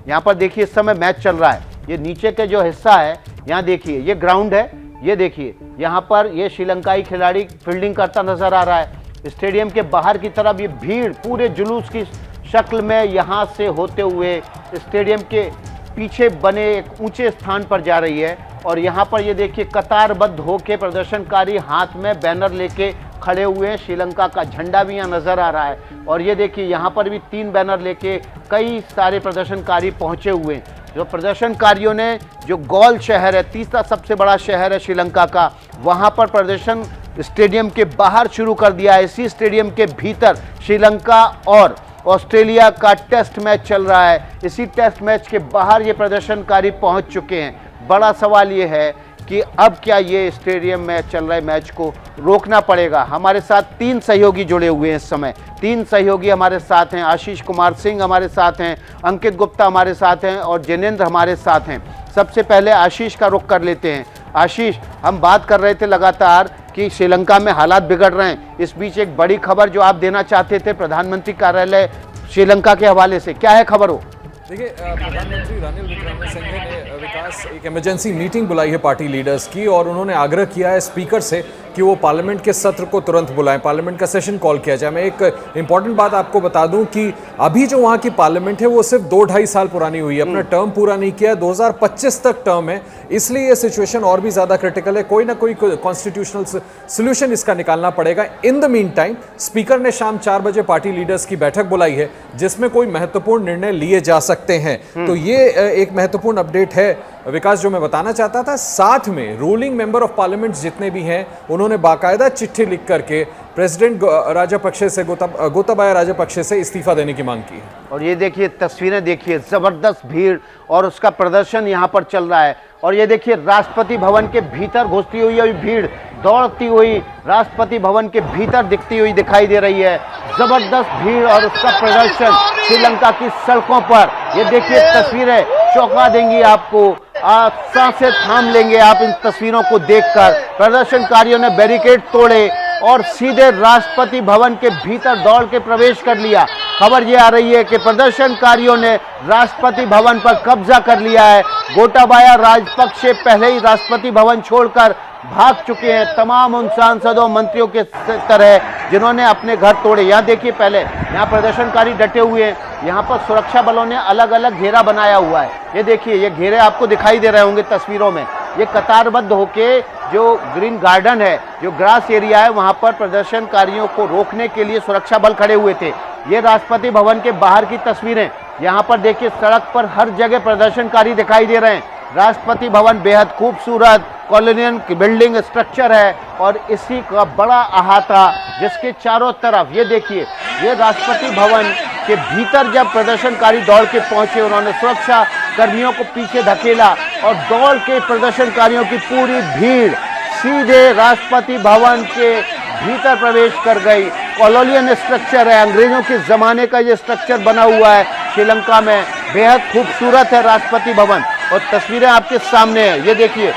यहाँ पर देखिए इस समय मैच चल रहा है। ये नीचे के जो हिस्सा है यहाँ देखिए, ये ग्राउंड है, ये देखिए यहाँ पर ये श्रीलंकाई खिलाड़ी फील्डिंग करता नजर आ रहा है। स्टेडियम के बाहर की तरफ ये भीड़ पूरे जुलूस की शक्ल में यहाँ से होते हुए स्टेडियम के पीछे बने एक ऊंचे स्थान पर जा रही है। और यहाँ पर ये देखिए कतारबद्ध होके प्रदर्शनकारी हाथ में बैनर लेके खड़े हुए हैं। श्रीलंका का झंडा भी यहाँ नजर आ रहा है। और ये देखिए यहाँ पर भी 3 बैनर लेके कई सारे प्रदर्शनकारी पहुंचे हुए हैं। जो प्रदर्शनकारियों ने जो गौल शहर है, तीसरा सबसे बड़ा शहर है श्रीलंका का, वहाँ पर प्रदर्शन स्टेडियम के बाहर शुरू कर दिया है। इसी स्टेडियम के भीतर श्रीलंका और ऑस्ट्रेलिया का टेस्ट मैच चल रहा है। इसी टेस्ट मैच के बाहर ये प्रदर्शनकारी पहुंच चुके हैं। बड़ा सवाल ये है कि अब क्या ये स्टेडियम में चल रहे मैच को रोकना पड़ेगा। हमारे साथ 3 सहयोगी जुड़े हुए हैं इस समय। 3 सहयोगी हमारे साथ हैं। आशीष कुमार सिंह हमारे साथ हैं, अंकित गुप्ता हमारे साथ हैं और जिनेंद्र हमारे साथ हैं। सबसे पहले आशीष का रुख कर लेते हैं। आशीष, हम बात कर रहे थे लगातार कि श्रीलंका में हालात बिगड़ रहे हैं। इस बीच एक बड़ी खबर जो आप देना चाहते थे प्रधानमंत्री कार्यालय श्रीलंका के हवाले से, क्या है खबर हो? देखिए, प्रधानमंत्री रनिल विक्रमसिंघे ने विकास एक इमरजेंसी मीटिंग बुलाई है पार्टी लीडर्स की, और उन्होंने आग्रह किया है स्पीकर से कि वो पार्लियामेंट के सत्र को तुरंत बुलाएं, पार्लियामेंट का सेशन कॉल किया जाए। मैं एक इंपॉर्टेंट बात आपको बता दूं कि अभी जो वहां की पार्लियामेंट है वो सिर्फ 2-2.5 साल पुरानी हुई है, अपना टर्म पूरा नहीं किया, 2025 तक टर्म है, इसलिए ये सिचुएशन और भी ज्यादा क्रिटिकल है। कोई ना कोई कॉन्स्टिट्यूशनल सोल्यूशन इसका निकालना पड़ेगा। In the mean time speaker ने शाम 4 बजे पार्टी लीडर्स की बैठक बुलाई है जिसमें कोई महत्वपूर्ण निर्णय लिए जा सकते हैं। तो ये एक महत्वपूर्ण अपडेट है विकास जो मैं बताना चाहता था। साथ में रूलिंग मेंबर ऑफ पार्लियामेंट जितने भी हैं उन्होंने बाकायदा चिट्ठी लिख करके प्रेसिडेंट राजापक्षे से गोताबाया राजापक्षे से इस्तीफा देने की मांग की है। और ये देखिए तस्वीरें देखिए, जबरदस्त भीड़ और उसका प्रदर्शन यहाँ पर चल रहा है। और ये देखिए राष्ट्रपति भवन के भीतर घुसती हुई भीड़ दौड़ती हुई राष्ट्रपति भवन के भीतर दिखती हुई दिखाई दे रही है। जबरदस्त भीड़ और उसका प्रदर्शन श्रीलंका की सड़कों पर। ये देखिए तस्वीरें चौंका देंगी आपको, सांसें थाम लेंगे आप इन तस्वीरों को देखकर। प्रदर्शनकारियों ने बैरिकेड तोड़े और सीधे राष्ट्रपति भवन के भीतर दौड़ के प्रवेश कर लिया। खबर ये आ रही है कि प्रदर्शनकारियों ने राष्ट्रपति भवन पर कब्जा कर लिया है। गोटाबाया राजपक्षे पहले ही राष्ट्रपति भवन छोड़कर भाग चुके हैं, तमाम उन सांसदों मंत्रियों के तरह जिन्होंने अपने घर तोड़े। यहाँ देखिए, पहले यहाँ प्रदर्शनकारी डटे हुए हैं, यहाँ पर सुरक्षा बलों ने अलग अलग घेरा बनाया हुआ है। ये देखिए, ये घेरे आपको दिखाई दे रहे होंगे तस्वीरों में। ये कतारबद्ध होके जो ग्रीन गार्डन है, जो ग्रास एरिया है, वहाँ पर प्रदर्शनकारियों को रोकने के लिए सुरक्षा बल खड़े हुए थे। ये राष्ट्रपति भवन के बाहर की तस्वीरें। यहाँ पर देखिए सड़क पर हर जगह प्रदर्शनकारी दिखाई दे रहे हैं। राष्ट्रपति भवन बेहद खूबसूरत कॉलोनियल बिल्डिंग स्ट्रक्चर है और इसी का बड़ा अहाता जिसके चारों तरफ ये देखिए, ये राष्ट्रपति भवन के भीतर जब प्रदर्शनकारी दौड़ के पहुंचे, उन्होंने सुरक्षा कर्मियों को पीछे धकेला और दौड़ के प्रदर्शनकारियों की पूरी भीड़ सीधे राष्ट्रपति भवन के भीतर प्रवेश कर गई। कॉलोनियल स्ट्रक्चर है, अंग्रेजों के जमाने का ये स्ट्रक्चर बना हुआ है श्रीलंका में। बेहद खूबसूरत है राष्ट्रपति भवन और तस्वीरें आपके सामने है। ये देखिए,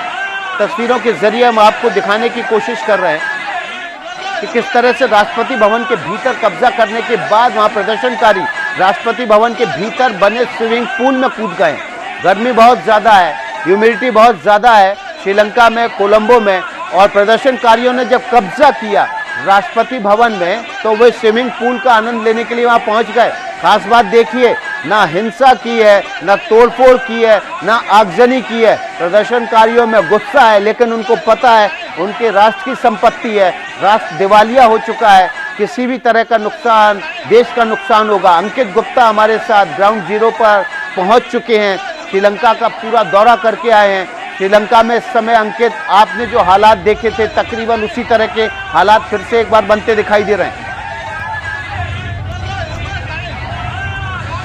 तस्वीरों के जरिए हम आपको दिखाने की कोशिश कर रहे हैं कि किस तरह से राष्ट्रपति भवन के भीतर कब्जा करने के बाद वहां प्रदर्शनकारी राष्ट्रपति भवन के भीतर बने स्विमिंग पूल में कूद गए। गर्मी बहुत ज़्यादा है, ह्यूमिडिटी बहुत ज़्यादा है श्रीलंका में, कोलंबो में, और प्रदर्शनकारियों ने जब कब्जा किया राष्ट्रपति भवन में तो वे स्विमिंग पूल का आनंद लेने के लिए वहां पहुंच गए। खास बात देखिए, ना हिंसा की है, ना तोड़फोड़ की है, ना आगजनी की है। प्रदर्शनकारियों में गुस्सा है, लेकिन उनको पता है उनके राष्ट्र की संपत्ति है, राष्ट्र दिवालिया हो चुका है, किसी भी तरह का नुकसान, देश का नुकसान होगा। अंकित गुप्ता हमारे साथ ग्राउंड जीरो पर पहुंच चुके हैं, श्रीलंका का पूरा दौरा करके आए हैं। श्रीलंका में इस समय अंकित, आपने जो हालात देखे थे तकरीबन उसी तरह के हालात फिर से एक बार बनते दिखाई दे रहे हैं।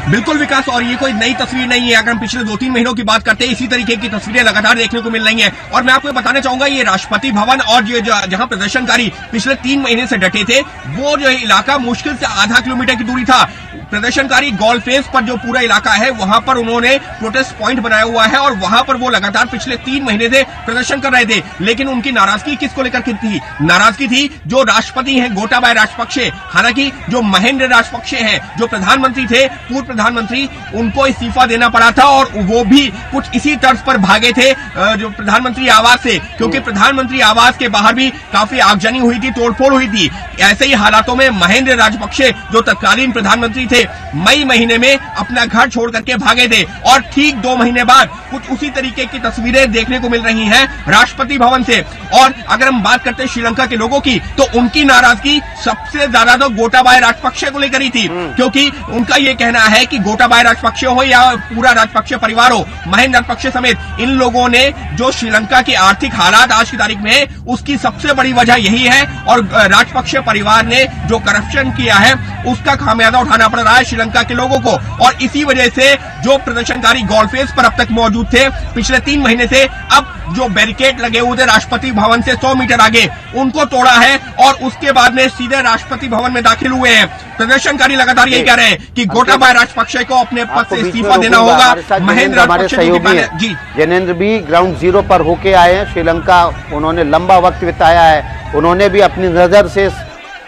बिल्कुल विकास, और ये कोई नई तस्वीर नहीं है। अगर हम पिछले 2-3 महीनों की बात करते हैं, इसी तरीके की तस्वीरें लगातार देखने को मिल रही हैं। और मैं आपको बताना चाहूंगा, ये राष्ट्रपति भवन और ये जहां प्रदर्शनकारी पिछले 3 महीने से डटे थे, वो जो इलाका मुश्किल से आधा किलोमीटर की दूरी था। प्रदर्शनकारी गोलफेंस पर जो पूरा इलाका है वहां पर उन्होंने प्रोटेस्ट पॉइंट बनाया हुआ है और वहां पर वो लगातार पिछले 3 महीने से प्रदर्शन कर रहे थे। लेकिन उनकी नाराजगी किसको लेकर के थी? नाराजगी थी जो राष्ट्रपति हैं गोटाबाया राजपक्षे। हालांकि जो महेंद्र राजपक्षे हैं, जो प्रधानमंत्री थे, पूर्व प्रधानमंत्री, उनको इस्तीफा देना पड़ा था और वो भी कुछ इसी तर्ज पर भागे थे जो प्रधानमंत्री आवास से, क्योंकि प्रधानमंत्री आवास के बाहर भी काफी आगजनी हुई थी, तोड़फोड़ हुई थी। ऐसे ही हालातों में महेंद्र राजपक्षे जो तत्कालीन प्रधानमंत्री थे, मई महीने में अपना घर छोड़ करके भागे थे और ठीक 2 महीने बाद कुछ उसी तरीके की तस्वीरें देखने को मिल रही हैं राष्ट्रपति भवन से। और अगर हम बात करते हैं श्रीलंका के लोगों की, तो उनकी नाराजगी सबसे ज्यादा तो गोटाबाया राजपक्षे को लेकर ही थी, क्योंकि उनका ये कहना है कि गोटाबाया राजपक्षे हो या पूरा राजपक्षे परिवार हो, महेंद्र राजपक्षे समेत इन लोगों ने जो श्रीलंका के आर्थिक हालात आज की तारीख में है, उसकी सबसे बड़ी वजह यही है। और राजपक्षे परिवार ने जो करप्शन किया है उसका खामियाजा उठाना पड़ रहा है श्रीलंका के लोगों को। और इसी वजह से जो प्रदर्शनकारी गोलफेंस पर अब तक मौजूद थे पिछले 3 महीने से, अब जो बैरिकेड लगे हुए थे राष्ट्रपति भवन से 100 मीटर आगे, उनको तोड़ा है और उसके बाद में सीधे राष्ट्रपति भवन में दाखिल हुए हैं। प्रदर्शनकारी लगातार यही कह रहे हैं कि गोटाबाया राजपक्षे को अपने पद से इस्तीफा देना होगा। महेंद्र हमारे सहयोगी हैं जी, जैनेंद्र भी ग्राउंड जीरो पर होके आए हैं श्रीलंका, उन्होंने लंबा वक्त बिताया है, उन्होंने भी अपनी नजर से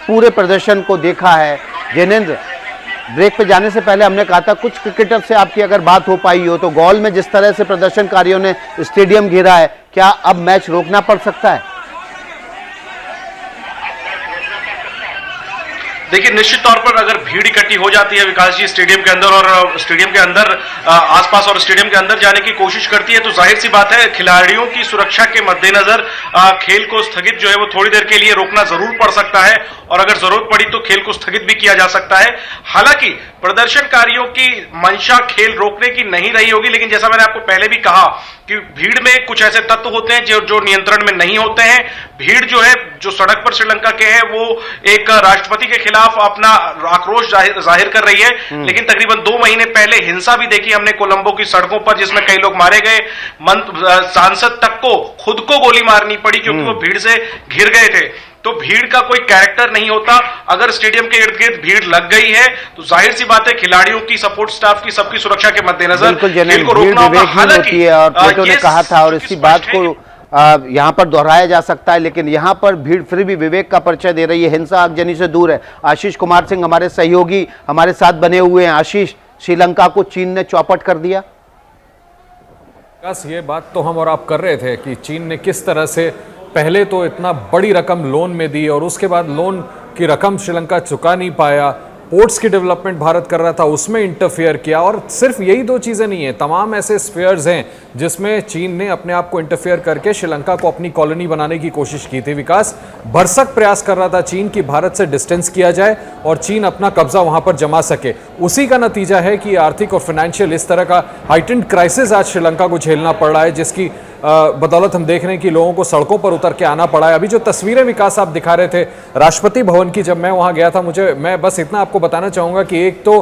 पूरे प्रदर्शन को देखा है। जैनेंद्र, ब्रेक पे जाने से पहले हमने कहा था कुछ क्रिकेटर से आपकी अगर बात हो पाई हो तो गॉल में जिस तरह से प्रदर्शनकारियों ने स्टेडियम घेरा है, क्या अब मैच रोकना पड़ सकता है? देखिए, निश्चित तौर पर अगर भीड़ इकट्ठी हो जाती है विकास जी स्टेडियम के अंदर और स्टेडियम के अंदर आसपास और स्टेडियम के अंदर जाने की कोशिश करती है, तो जाहिर सी बात है खिलाड़ियों की सुरक्षा के मद्देनजर खेल को स्थगित जो है वो थोड़ी देर के लिए रोकना जरूर पड़ सकता है और अगर जरूरत पड़ी तो खेल को स्थगित भी किया जा सकता है। हालांकि प्रदर्शनकारियों की मंशा खेल रोकने की नहीं रही होगी, लेकिन जैसा मैंने आपको पहले भी कहा कि भीड़ में कुछ ऐसे तत्व होते हैं जो नियंत्रण में नहीं होते हैं। भीड़ जो है जो सड़क पर श्रीलंका के है वो एक राष्ट्रपति के खिलाफ अपना आक्रोश जाहिर कर रही है, लेकिन तकरीबन 2 महीने पहले हिंसा भी देखी हमने कोलंबो की सड़कों पर, जिसमें कई लोग मारे गए। सांसद तक को खुद को गोली मारनी पड़ी क्योंकि वो भीड़ से घिर गए थे। तो भीड़ का कोई कैरेक्टर नहीं होता। अगर स्टेडियम के इर्द गिर्द भीड़ लग गई है तो जाहिर सी बात है खिलाड़ियों की, सपोर्ट स्टाफ की, सबकी सुरक्षा के मद्देनजर खेल को रोकना होगा। हालांकि और प्लेटो ने कहा था और इसी बात को यहाँ पर दोहराया जा सकता है, लेकिन यहाँ पर भीड़ फिर भी विवेक का परिचय दे रही है, हिंसा आगजनी से दूर है। आशीष कुमार सिंह हमारे सहयोगी हमारे साथ बने हुए हैं। आशीष, श्रीलंका को चीन ने चौपट कर दिया। बस ये बात तो हम और आप कर रहे थे कि चीन ने किस तरह से पहले तो इतना बड़ी रकम लोन में दी और उसके बाद लोन की रकम श्रीलंका चुका नहीं पाया, पोर्ट्स की डेवलपमेंट भारत कर रहा था उसमें इंटरफेयर किया। और सिर्फ यही 2 चीज़ें नहीं है, तमाम ऐसे स्फीयर्स हैं जिसमें चीन ने अपने आप को इंटरफेयर करके श्रीलंका को अपनी कॉलोनी बनाने की कोशिश की थी। विकास भरसक प्रयास कर रहा था चीन की भारत से डिस्टेंस किया जाए और चीन अपना कब्जा वहां पर जमा सके। उसी का नतीजा है कि आर्थिक और फाइनेंशियल इस तरह का हाइटेंड क्राइसिस आज श्रीलंका को झेलना पड़ रहा है, जिसकी बदौलत हम देख रहे हैं कि लोगों को सड़कों पर उतर के आना पड़ा है। अभी जो तस्वीरें विकास आप दिखा रहे थे राष्ट्रपति भवन की, जब मैं वहां गया था, मैं बस इतना आपको बताना चाहूंगा कि एक तो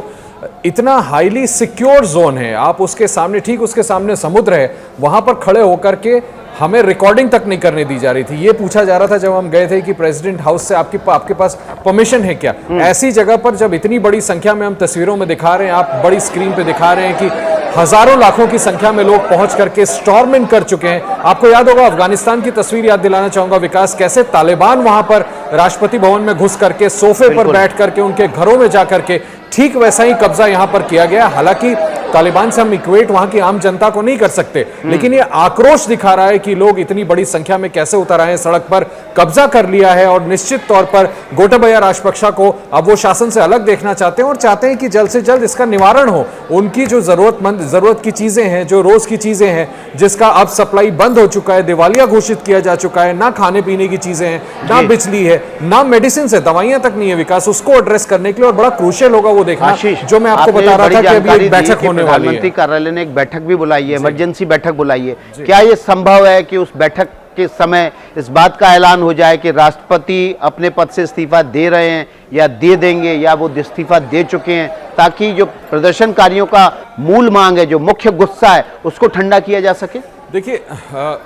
इतना हाईली सिक्योर जोन है, आप उसके सामने, ठीक उसके सामने समुद्र है, वहां पर खड़े होकर के हमें रिकॉर्डिंग तक नहीं करने दी जा रही थी। ये पूछा जा रहा था जब हम गए थे कि प्रेसिडेंट हाउस से आपके पास परमिशन है क्या। ऐसी जगह पर जब इतनी बड़ी संख्या में हम तस्वीरों में दिखा रहे हैं, आप बड़ी स्क्रीन पे दिखा रहे हैं कि हजारों लाखों की संख्या में लोग पहुंच करके स्टॉर्मिंग कर चुके हैं। आपको याद होगा अफगानिस्तान की तस्वीर याद दिलाना चाहूंगा विकास, कैसे तालिबान वहां पर राष्ट्रपति भवन में घुस करके सोफे पर बैठ करके उनके घरों में जाकर के ठीक वैसा ही कब्जा यहां पर किया गया। हालांकि तालिबान से हम इक्वेट वहां की आम जनता को नहीं कर सकते, लेकिन ये आक्रोश दिखा रहा है कि लोग इतनी बड़ी संख्या में कैसे उतर आए हैं, सड़क पर कब्जा कर लिया है। और निश्चित तौर पर गोटाबाया राजपक्षा को अब वो शासन से अलग देखना चाहते हैं और चाहते हैं कि जल्द से जल्द इसका निवारण हो। उनकी जो जरूरत की चीजें हैं, जो रोज की चीजें हैं, जिसका अब सप्लाई बंद हो चुका है, दिवालिया घोषित किया जा चुका है, ना खाने पीने की चीजें हैं, ना बिजली है, ना मेडिसिन है, दवाइयां तक नहीं है विकास, उसको एड्रेस करने के लिए और बड़ा क्रूशियल होगा वो देखना। जो मैं आपको बता रहा था कि अभी एक बैठक होने वाली है, प्रधानमंत्री कार्यालय ने एक बैठक भी बुलाई है, इमरजेंसी बैठक बुलाई है। क्या ये संभव है कि उस बैठक के समय इस बात का ऐलान हो जाए कि राष्ट्रपति अपने पद से इस्तीफा दे रहे हैं या दे देंगे या वो इस्तीफा दे चुके हैं, ताकि जो प्रदर्शनकारियों का मूल मांग है, जो मुख्य गुस्सा है, उसको ठंडा किया जा सके? देखिए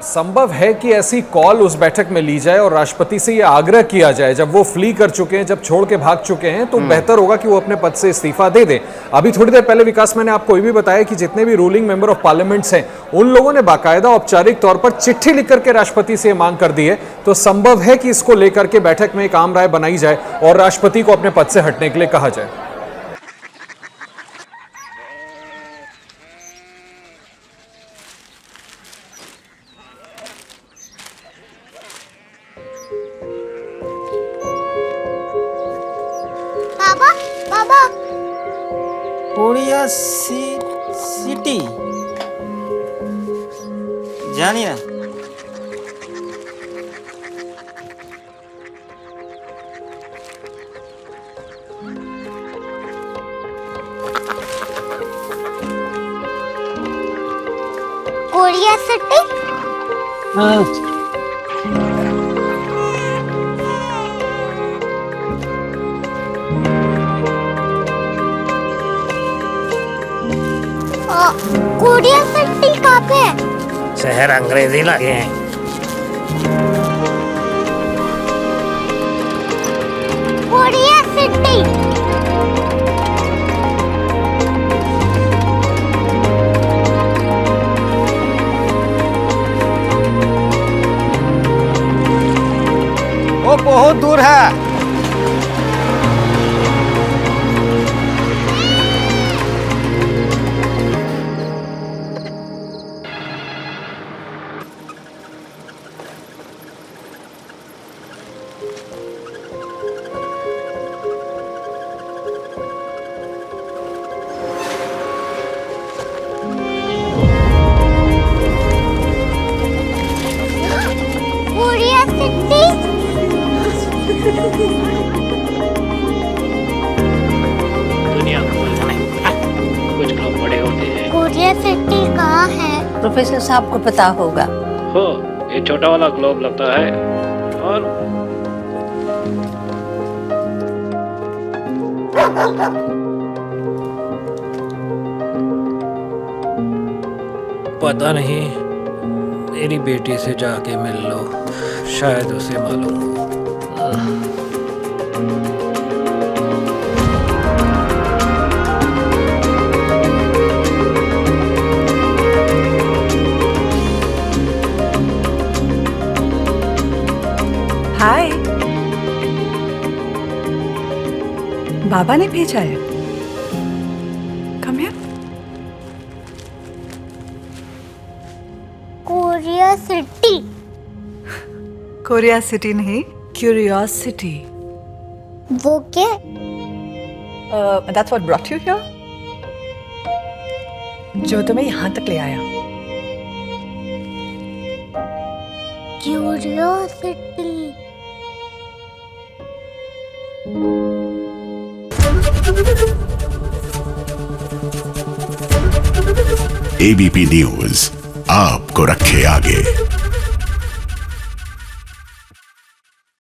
संभव है कि ऐसी कॉल उस बैठक में ली जाए और राष्ट्रपति से ये आग्रह किया जाए, जब वो फ्ली कर चुके हैं, जब छोड़ के भाग चुके हैं, तो बेहतर होगा कि वो अपने पद से इस्तीफा दे दें। अभी थोड़ी देर पहले विकास मैंने आपको ये भी बताया कि जितने भी रूलिंग मेंबर ऑफ पार्लियामेंट्स हैं उन लोगों ने बाकायदा औपचारिक तौर पर चिट्ठी लिख करके राष्ट्रपति से मांग कर दी है। तो संभव है कि इसको लेकर के बैठक में एक आम राय बनाई जाए और राष्ट्रपति को अपने पद से हटने के लिए कहा जाए। बाबा कोरिया सिटी जानी ना कोरिया सिटी। कोरिया सिटी कहाँ पे है? शहर अंग्रेजी लगे हैं। Korea city. वो बहुत दूर है। Korea city. दुनिया को नहीं, कुछ लोग बड़े होते हैं। कोरिया सिटी कहाँ है? प्रोफेसर साहब को पता होगा। हो, ये छोटा वाला ग्लोब लगता है और पता नहीं, मेरी बेटी से जाके मिल लो, शायद उसे मालूम हो। हाय, बाबा ने भेजा है। Come here. Korea city. Korea city नहीं, क्यूरियोसिटी। वो क्या? That's what brought you here, जो तुम्हें यहाँ तक ले आया। क्यूरियोसिटी। एबीपी न्यूज आपको रखे आगे।